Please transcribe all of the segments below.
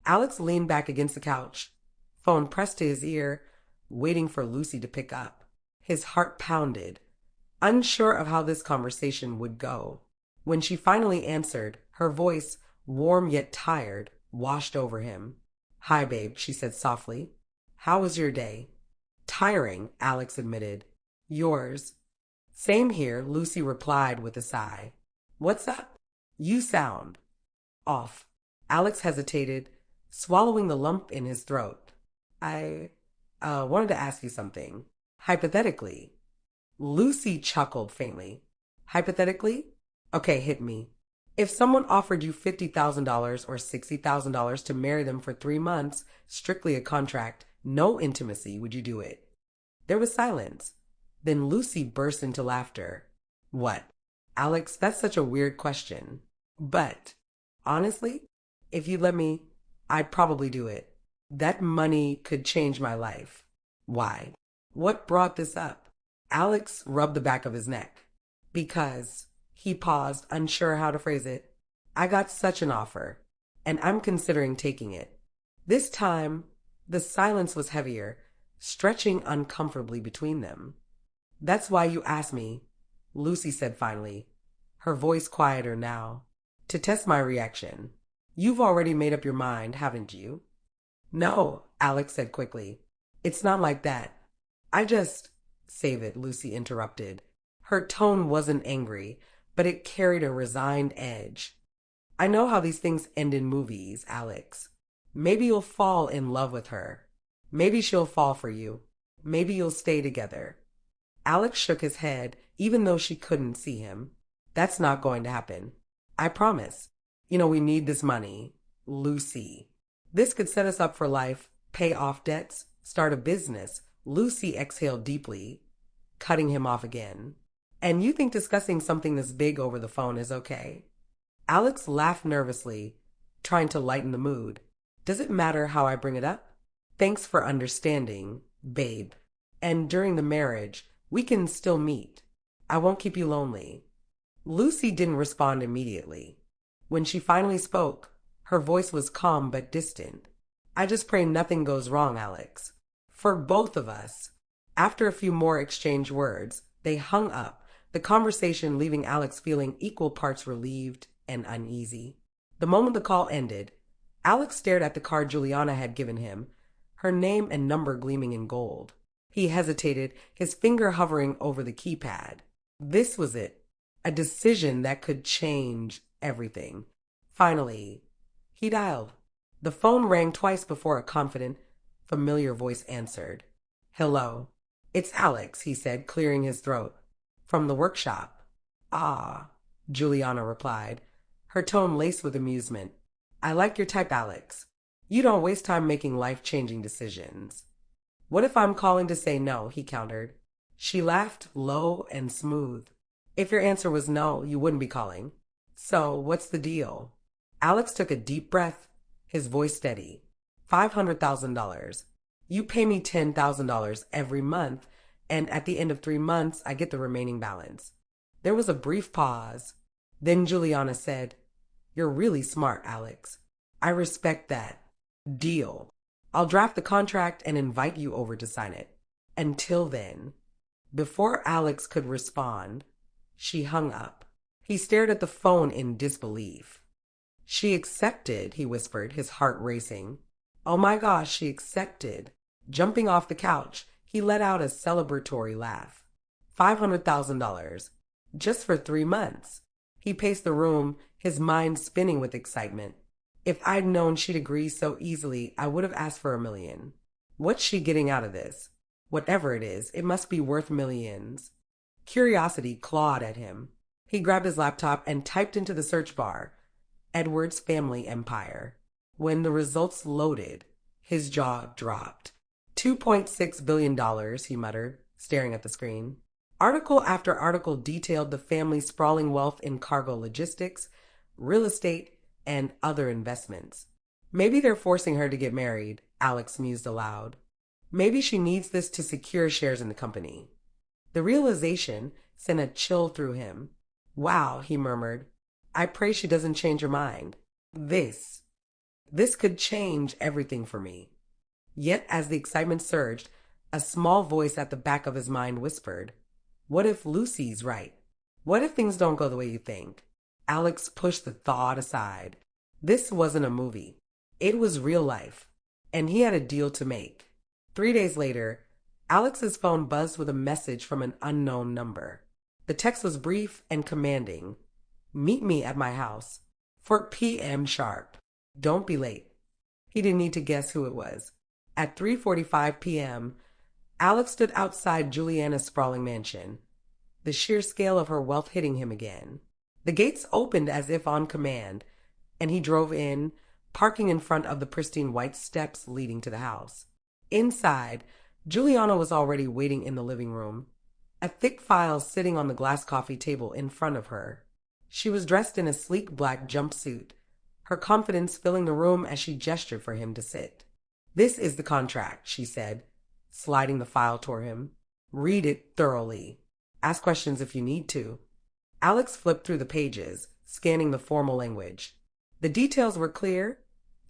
Alex leaned back against the couch, phone pressed to his ear, waiting for Lucy to pick up. His heart pounded, unsure of how this conversation would go. When she finally answered, her voice, warm yet tired, washed over him. "Hi, babe," she said softly. "How was your day?" "Tiring," Alex admitted. "Yours?" "Same here," Lucy replied with a sigh. "What's up?" "You sound off." Alex hesitated, swallowing the lump in his throat. I wanted to ask you something. Hypothetically." Lucy chuckled faintly. "Hypothetically? Okay, hit me. If someone offered you $50,000 or $60,000 to marry them for 3 months, strictly a contract, no intimacy, would you do it?" There was silence. Then Lucy burst into laughter. "What? Alex, that's such a weird question. But, honestly, if you let me, I'd probably do it. That money could change my life." "Why? What brought this up?" Alex rubbed the back of his neck. "Because," he paused, unsure how to phrase it, "I got such an offer, and I'm considering taking it." This time, the silence was heavier, stretching uncomfortably between them. "That's why you asked me," Lucy said finally, her voice quieter now. "To test my reaction. You've already made up your mind, haven't you?" "No," Alex said quickly. "It's not like that. I just—" "Save it," Lucy interrupted. Her tone wasn't angry, but it carried a resigned edge. "I know how these things end in movies, Alex. Maybe you'll fall in love with her. Maybe she'll fall for you. Maybe you'll stay together." Alex shook his head, even though she couldn't see him. "That's not going to happen. I promise. We need this money. Lucy. This could set us up for life, pay off debts, start a business." Lucy exhaled deeply, cutting him off again. "And you think discussing something this big over the phone is okay?" Alex laughed nervously, trying to lighten the mood. "Does it matter how I bring it up? Thanks for understanding, babe. And during the marriage, we can still meet. I won't keep you lonely." Lucy didn't respond immediately. When she finally spoke, her voice was calm but distant. "I just pray nothing goes wrong, Alex. For both of us." After a few more exchanged words, they hung up, the conversation leaving Alex feeling equal parts relieved and uneasy. The moment the call ended, Alex stared at the card Juliana had given him, her name and number gleaming in gold. He hesitated, his finger hovering over the keypad. This was it, a decision that could change everything. Finally, he dialed. The phone rang twice before a confident, familiar voice answered. "Hello." "It's Alex," he said, clearing his throat. "From the workshop." "Ah," Juliana replied, her tone laced with amusement. "I like your type, Alex. You don't waste time making life-changing decisions." "What if I'm calling to say no?" he countered. She laughed low and smooth. "If your answer was no, you wouldn't be calling. So, what's the deal?" Alex took a deep breath, his voice steady. $500,000. You pay me $10,000 every month, and at the end of 3 months, I get the remaining balance. There was a brief pause. Then Juliana said, "You're really smart, Alex. I respect that. Deal. I'll draft the contract and invite you over to sign it. Until then." Before Alex could respond, she hung up. He stared at the phone in disbelief. "She accepted," he whispered, his heart racing. "Oh my gosh, she accepted." Jumping off the couch, he let out a celebratory laugh. $500,000. Just for 3 months. He paced the room, his mind spinning with excitement. If I'd known she'd agree so easily, I would have asked for $1 million. What's she getting out of this? Whatever it is, it must be worth millions. Curiosity clawed at him. He grabbed his laptop and typed into the search bar, "Edward's Family Empire." When the results loaded, his jaw dropped. $2.6 billion, he muttered, staring at the screen. Article after article detailed the family's sprawling wealth in cargo logistics, real estate, and other investments. Maybe they're forcing her to get married, Alex mused aloud. Maybe she needs this to secure shares in the company. The realization sent a chill through him. "Wow," he murmured. "I pray she doesn't change her mind. This This could change everything for me. Yet, as the excitement surged, a small voice at the back of his mind whispered, "What if Lucy's right? What if things don't go the way you think?" Alex pushed the thought aside. This wasn't a movie. It was real life, and he had a deal to make. 3 days later, Alex's phone buzzed with a message from an unknown number. The text was brief and commanding. "Meet me at my house, 4 p.m. sharp. Don't be late." He didn't need to guess who it was. At 3:45 p.m., Alex stood outside Juliana's sprawling mansion, the sheer scale of her wealth hitting him again. The gates opened as if on command, and he drove in, parking in front of the pristine white steps leading to the house. Inside, Juliana was already waiting in the living room, a thick file sitting on the glass coffee table in front of her. She was dressed in a sleek black jumpsuit, her confidence filling the room as she gestured for him to sit. "This is the contract," she said, sliding the file toward him. "Read it thoroughly. Ask questions if you need to." Alex flipped through the pages, scanning the formal language. The details were clear: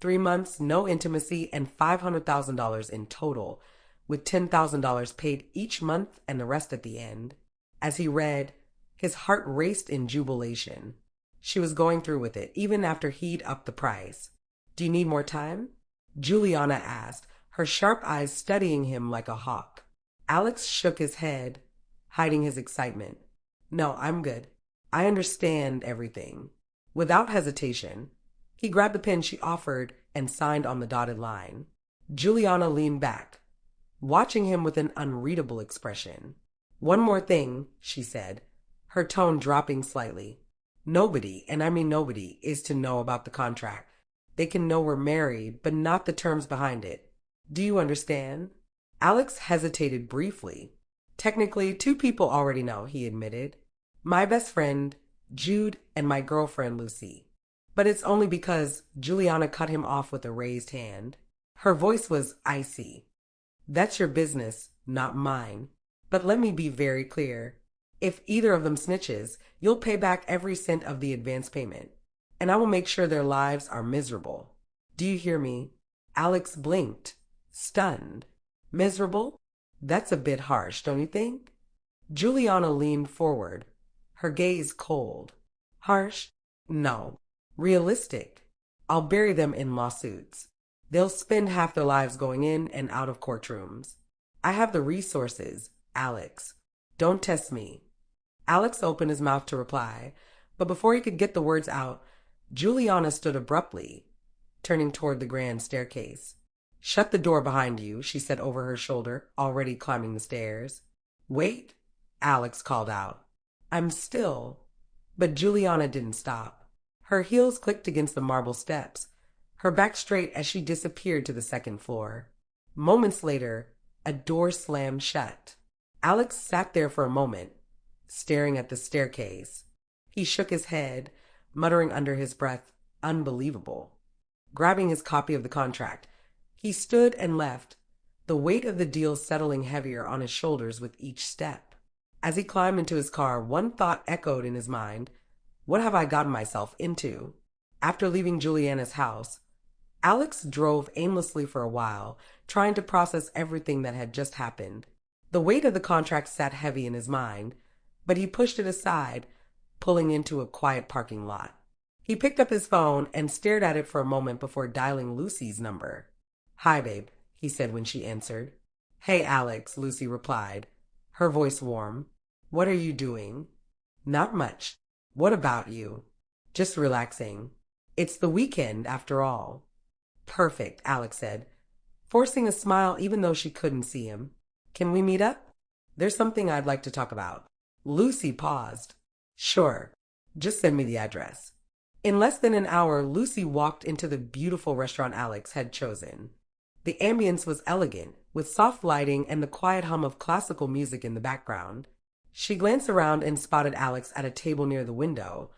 3 months, no intimacy, and $500,000 in total, with $10,000 paid each month and the rest at the end. As he read, his heart raced in jubilation. She was going through with it, even after he'd upped the price. "Do you need more time?" Juliana asked, her sharp eyes studying him like a hawk. Alex shook his head, hiding his excitement. "No, I'm good. I understand everything." Without hesitation, he grabbed the pen she offered and signed on the dotted line. Juliana leaned back, watching him with an unreadable expression. "One more thing," she said, her tone dropping slightly. "Nobody, and I mean nobody, is to know about the contract. They can know we're married, but not the terms behind it. Do you understand?" Alex hesitated briefly. "Technically, 2 people already know," he admitted. "My best friend, Jude, and my girlfriend, Lucy. But it's only because—" Juliana cut him off with a raised hand. Her voice was icy. "That's your business, not mine. But let me be very clear. If either of them snitches, you'll pay back every cent of the advance payment. And I will make sure their lives are miserable. Do you hear me?" Alex blinked, stunned. "Miserable? That's a bit harsh, don't you think?" Juliana leaned forward, her gaze cold. "Harsh? No. Realistic. I'll bury them in lawsuits. They'll spend half their lives going in and out of courtrooms. I have the resources, Alex. Don't test me." Alex opened his mouth to reply, but before he could get the words out, Juliana stood abruptly, turning toward the grand staircase. "Shut the door behind you," she said over her shoulder, already climbing the stairs. "Wait," Alex called out. "I'm still." But Juliana didn't stop. Her heels clicked against the marble steps, her back straight as she disappeared to the second floor. Moments later, a door slammed shut. Alex sat there for a moment, staring at the staircase. He shook his head, muttering under his breath, "Unbelievable." Grabbing his copy of the contract, he stood and left, the weight of the deal settling heavier on his shoulders with each step. As he climbed into his car, one thought echoed in his mind: what have I gotten myself into? After leaving Juliana's house, Alex drove aimlessly for a while, trying to process everything that had just happened. The weight of the contract sat heavy in his mind, but he pushed it aside, pulling into a quiet parking lot. He picked up his phone and stared at it for a moment before dialing Lucy's number. "Hi, babe," he said when she answered. "Hey, Alex," Lucy replied, her voice warm. "What are you doing?" "Not much. What about you?" "Just relaxing. It's the weekend, after all." "Perfect," Alex said, forcing a smile even though she couldn't see him. "Can we meet up? There's something I'd like to talk about." Lucy paused. "Sure. Just send me the address." In less than an hour, Lucy walked into the beautiful restaurant Alex had chosen. The ambience was elegant, with soft lighting and the quiet hum of classical music in the background. She glanced around and spotted Alex at a table near the window,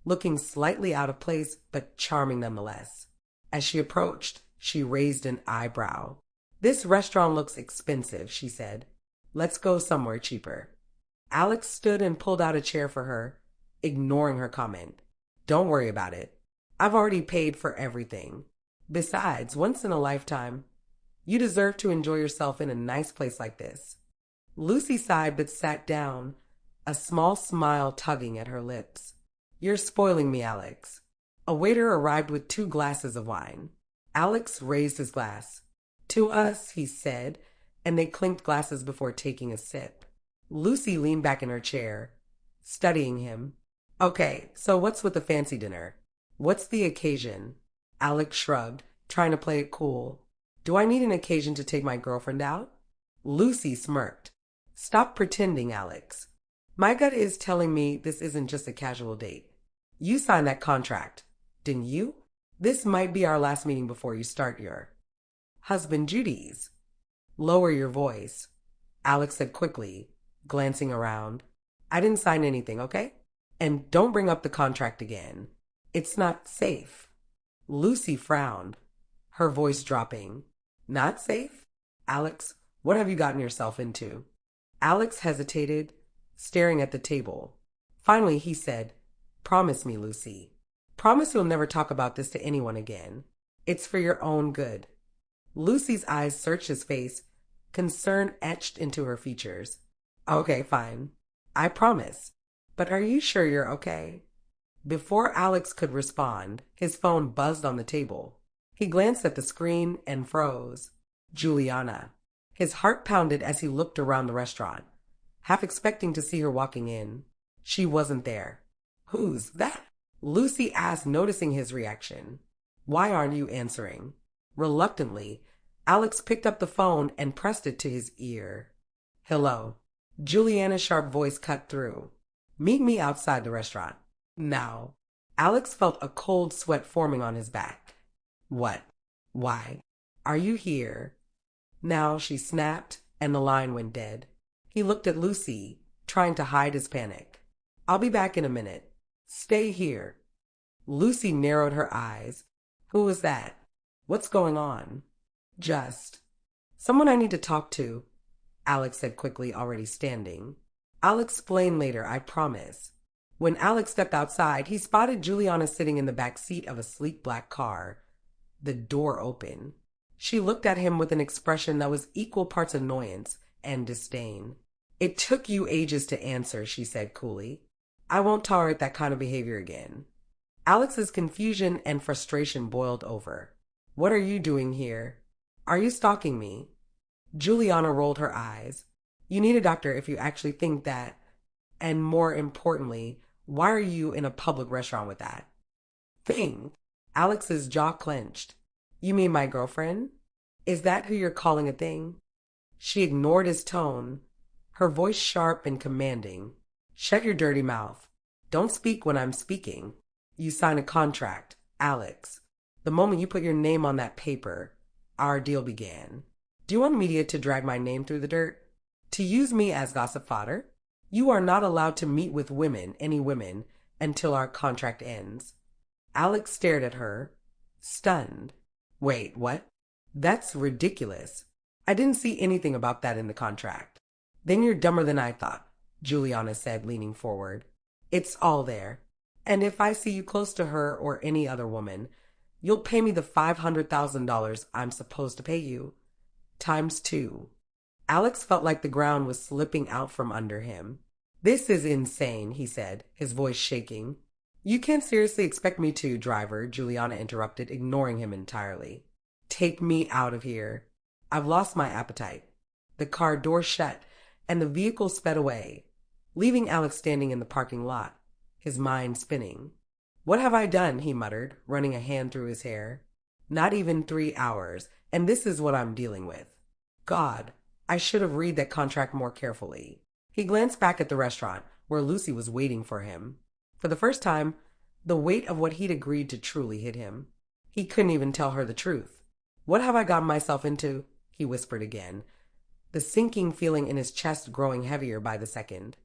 looking slightly out of place but charming nonetheless. As she approached, she raised an eyebrow. "This restaurant looks expensive," she said. "Let's go somewhere cheaper." Alex stood and pulled out a chair for her, ignoring her comment. "Don't worry about it. I've already paid for everything. Besides, once in a lifetime, you deserve to enjoy yourself in a nice place like this. Lucy sighed but sat down, a small smile tugging at her lips. You're spoiling me, Alex. A waiter arrived with 2 glasses of wine. Alex raised his glass. To us, he said, and they clinked glasses before taking a sip. Lucy leaned back in her chair, studying him. Okay, so what's with the fancy dinner? What's the occasion? Alex shrugged, trying to play it cool. Do I need an occasion to take my girlfriend out? Lucy smirked. Stop pretending, Alex. My gut is telling me this isn't just a casual date. You signed that contract, didn't you? This might be our last meeting before you start your husband duties. Lower your voice, Alex said quickly, glancing around. I didn't sign anything, okay? And don't bring up the contract again. It's not safe. Lucy frowned, her voice dropping. Not safe? Alex, what have you gotten yourself into? Alex hesitated, staring at the table. Finally, he said, Promise me, Lucy. Promise you'll never talk about this to anyone again. It's for your own good. Lucy's eyes searched his face, concern etched into her features. Okay, fine. I promise. But are you sure you're okay? Before Alex could respond, his phone buzzed on the table. He glanced at the screen and froze. Juliana. His heart pounded as he looked around the restaurant, half expecting to see her walking in. She wasn't there. Who's that? Lucy asked, noticing his reaction. Why aren't you answering? Reluctantly, Alex picked up the phone and pressed it to his ear. Hello. Juliana's sharp voice cut through. Meet me outside the restaurant. Now. Alex felt a cold sweat forming on his back. What? Why? Are you here? Now, she snapped, and the line went dead. He looked at Lucy, trying to hide his panic. I'll be back in a minute. Stay here. Lucy narrowed her eyes. Who was that? What's going on? Just someone I need to talk to, Alex said quickly, already standing. I'll explain later, I promise. When Alex stepped outside, he spotted Juliana sitting in the back seat of a sleek black car, the door open. She looked at him with an expression that was equal parts annoyance and disdain. It took you ages to answer, she said coolly. I won't tolerate that kind of behavior again. Alex's confusion and frustration boiled over. What are you doing here? Are you stalking me? Juliana rolled her eyes. You need a doctor if you actually think that. And more importantly, why are you in a public restaurant with that thing? Alex's jaw clenched. You mean my girlfriend? Is that who you're calling a thing? She ignored his tone, her voice sharp and commanding. Shut your dirty mouth. Don't speak when I'm speaking. You signed a contract, Alex. The moment you put your name on that paper, our deal began. Do you want media to drag my name through the dirt? To use me as gossip fodder? You are not allowed to meet with women, any women, until our contract ends. Alex stared at her, stunned. Wait, what? That's ridiculous. I didn't see anything about that in the contract. Then you're dumber than I thought, Juliana said, leaning forward. It's all there. And if I see you close to her or any other woman, you'll pay me the $500,000 I'm supposed to pay you. ×2. Alex felt like the ground was slipping out from under him. This is insane, he said, his voice shaking. You can't seriously expect me to, driver, Juliana interrupted, ignoring him entirely. Take me out of here. I've lost my appetite. The car door shut, and the vehicle sped away, leaving Alex standing in the parking lot, his mind spinning. What have I done? He muttered, running a hand through his hair. Not even 3 hours, and this is what I'm dealing with. God, I should have read that contract more carefully. He glanced back at the restaurant, where Lucy was waiting for him. For the first time, the weight of what he'd agreed to truly hit him. He couldn't even tell her the truth. What have I gotten myself into? He whispered again, the sinking feeling in his chest growing heavier by the second.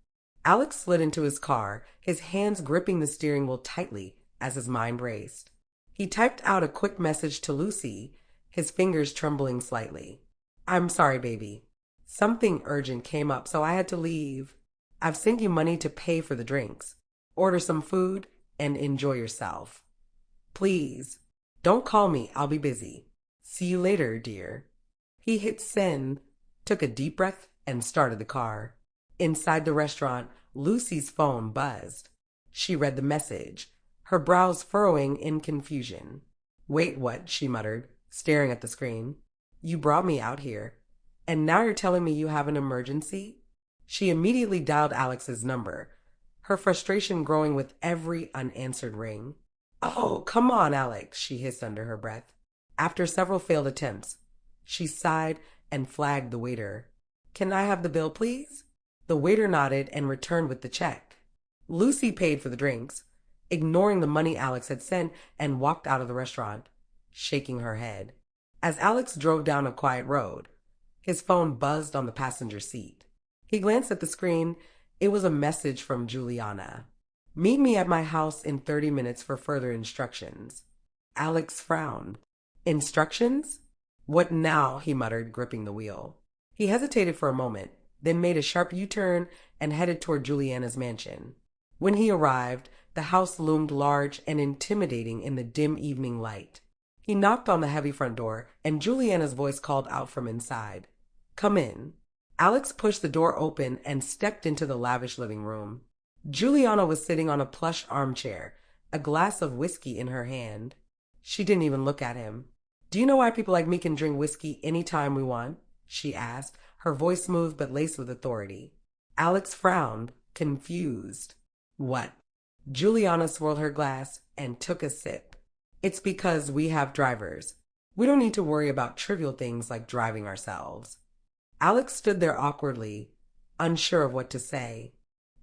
Alex slid into his car, his hands gripping the steering wheel tightly as his mind raced. He typed out a quick message to Lucy, his fingers trembling slightly. I'm sorry, baby. Something urgent came up, so I had to leave. I've sent you money to pay for the drinks. Order some food and enjoy yourself. Please, Don't call me, I'll be busy. See you later, dear. He hit send, took a deep breath, and started the car. Inside the restaurant, Lucy's phone buzzed. She read the message, her brows furrowing in confusion. Wait, what? She muttered, staring at the screen. You brought me out here, and now you're telling me you have an emergency? She immediately dialed Alex's number, her frustration growing with every unanswered ring. Oh, come on, Alex, she hissed under her breath. After several failed attempts, she sighed and flagged the waiter. Can I have the bill, please? The waiter nodded and returned with the check. Lucy paid for the drinks, ignoring the money Alex had sent, and walked out of the restaurant, shaking her head. As Alex drove down a quiet road, his phone buzzed on the passenger seat. He glanced at the screen. It was a message from Juliana. Meet me at my house in 30 minutes for further instructions. Alex frowned. Instructions? What now? He muttered, gripping the wheel. He hesitated for a moment, then made a sharp U-turn and headed toward Juliana's mansion. When he arrived, the house loomed large and intimidating in the dim evening light. He knocked on the heavy front door, and Juliana's voice called out from inside. Come in. Alex pushed the door open and stepped into the lavish living room. Juliana was sitting on a plush armchair, a glass of whiskey in her hand. She didn't even look at him. Do you know why people like me can drink whiskey any time we want? She asked, her voice smooth but laced with authority. Alex frowned, confused. What? Juliana swirled her glass and took a sip. It's because we have drivers. We don't need to worry about trivial things like driving ourselves. Alex stood there awkwardly, unsure of what to say.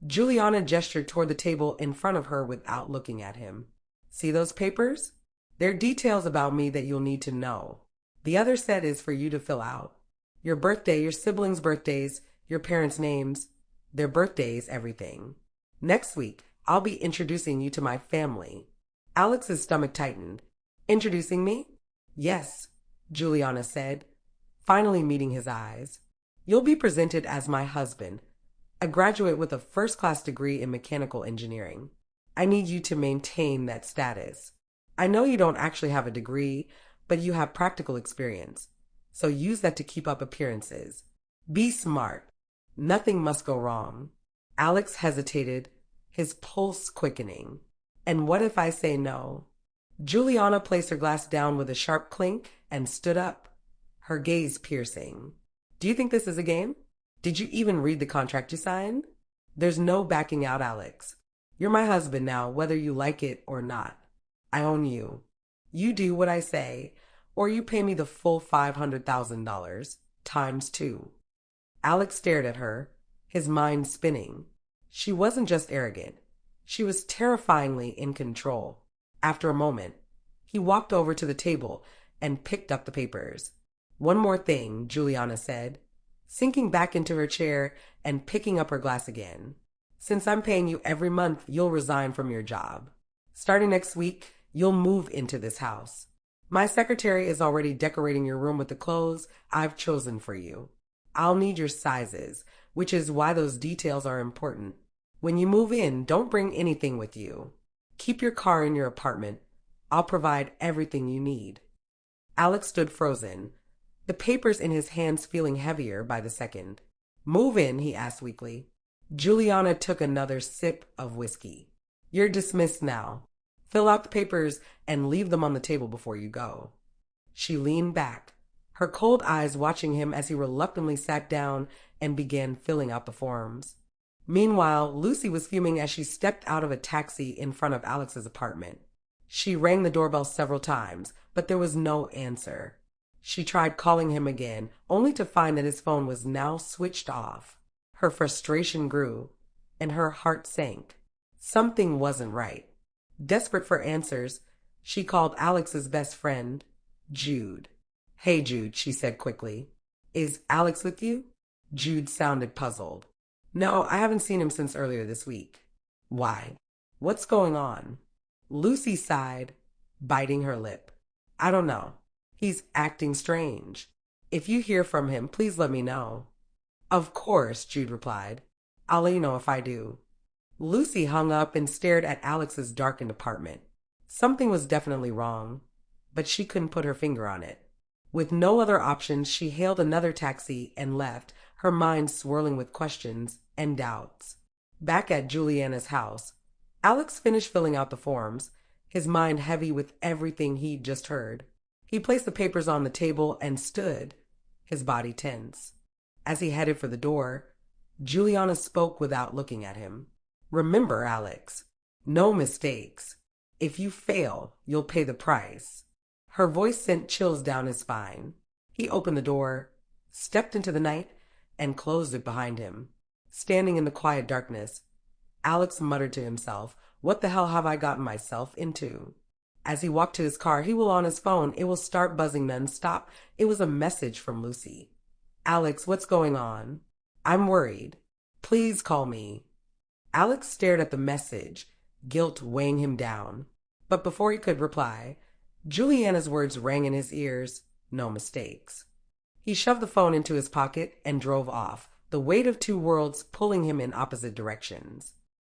Juliana gestured toward the table in front of her without looking at him. See those papers? They're details about me that you'll need to know. The other set is for you to fill out. Your birthday, your siblings' birthdays, your parents' names, their birthdays, everything. Next week, I'll be introducing you to my family. Alex's stomach tightened. Introducing me? Yes, Juliana said, finally meeting his eyes. You'll be presented as my husband, a graduate with a first-class degree in mechanical engineering. I need you to maintain that status. I know you don't actually have a degree, but you have practical experience, so use that to keep up appearances. Be smart. Nothing must go wrong. Alex hesitated, his pulse quickening. And what if I say no? Juliana placed her glass down with a sharp clink and stood up, her gaze piercing. Do you think this is a game? Did you even read the contract you signed? There's no backing out, Alex. You're my husband now, whether you like it or not. I own you. You do what I say, or you pay me the full $500,000, times 2. Alex stared at her, his mind spinning. She wasn't just arrogant. She was terrifyingly in control. After a moment, he walked over to the table and picked up the papers. One more thing, Juliana said, sinking back into her chair and picking up her glass again. Since I'm paying you every month, you'll resign from your job. Starting next week, you'll move into this house. My secretary is already decorating your room with the clothes I've chosen for you. I'll need your sizes, which is why those details are important. When you move in, don't bring anything with you. Keep your car in your apartment. I'll provide everything you need. Alex stood frozen, the papers in his hands feeling heavier by the second. Move in, he asked weakly. Juliana took another sip of whiskey. You're dismissed now. Fill out the papers and leave them on the table before you go. She leaned back, her cold eyes watching him as he reluctantly sat down and began filling out the forms. Meanwhile, Lucy was fuming as she stepped out of a taxi in front of Alex's apartment. She rang the doorbell several times, but there was no answer. She tried calling him again, only to find that his phone was now switched off. Her frustration grew, and her heart sank. Something wasn't right. Desperate for answers, she called Alex's best friend, Jude. Hey, Jude, she said quickly. Is Alex with you? Jude sounded puzzled. No, I haven't seen him since earlier this week. Why? What's going on? Lucy sighed, biting her lip. I don't know. He's acting strange. If you hear from him, please let me know. Of course, Jude replied. I'll let you know if I do. Lucy hung up and stared at Alex's darkened apartment. Something was definitely wrong. but she couldn't put her finger on it. With no other options, she hailed another taxi and left, her mind swirling with questions and doubts. Back at Juliana's house, Alex finished filling out the forms, his mind heavy with everything he'd just heard. He placed the papers on the table and stood, his body tense. As he headed for the door, Juliana spoke without looking at him. "Remember, Alex, no mistakes. If you fail, you'll pay the price." Her voice sent chills down his spine. He opened the door, stepped into the night, and closed it behind him. Standing in the quiet darkness, Alex muttered to himself, "What the hell have I gotten myself into?" As he walked to his car, he will on his phone. It will start buzzing nonstop. It was a message from Lucy. "Alex, what's going on? I'm worried. Please call me." Alex stared at the message, guilt weighing him down. But before he could reply, Juliana's words rang in his ears, "No mistakes." He shoved the phone into his pocket and drove off, the weight of two worlds pulling him in opposite directions.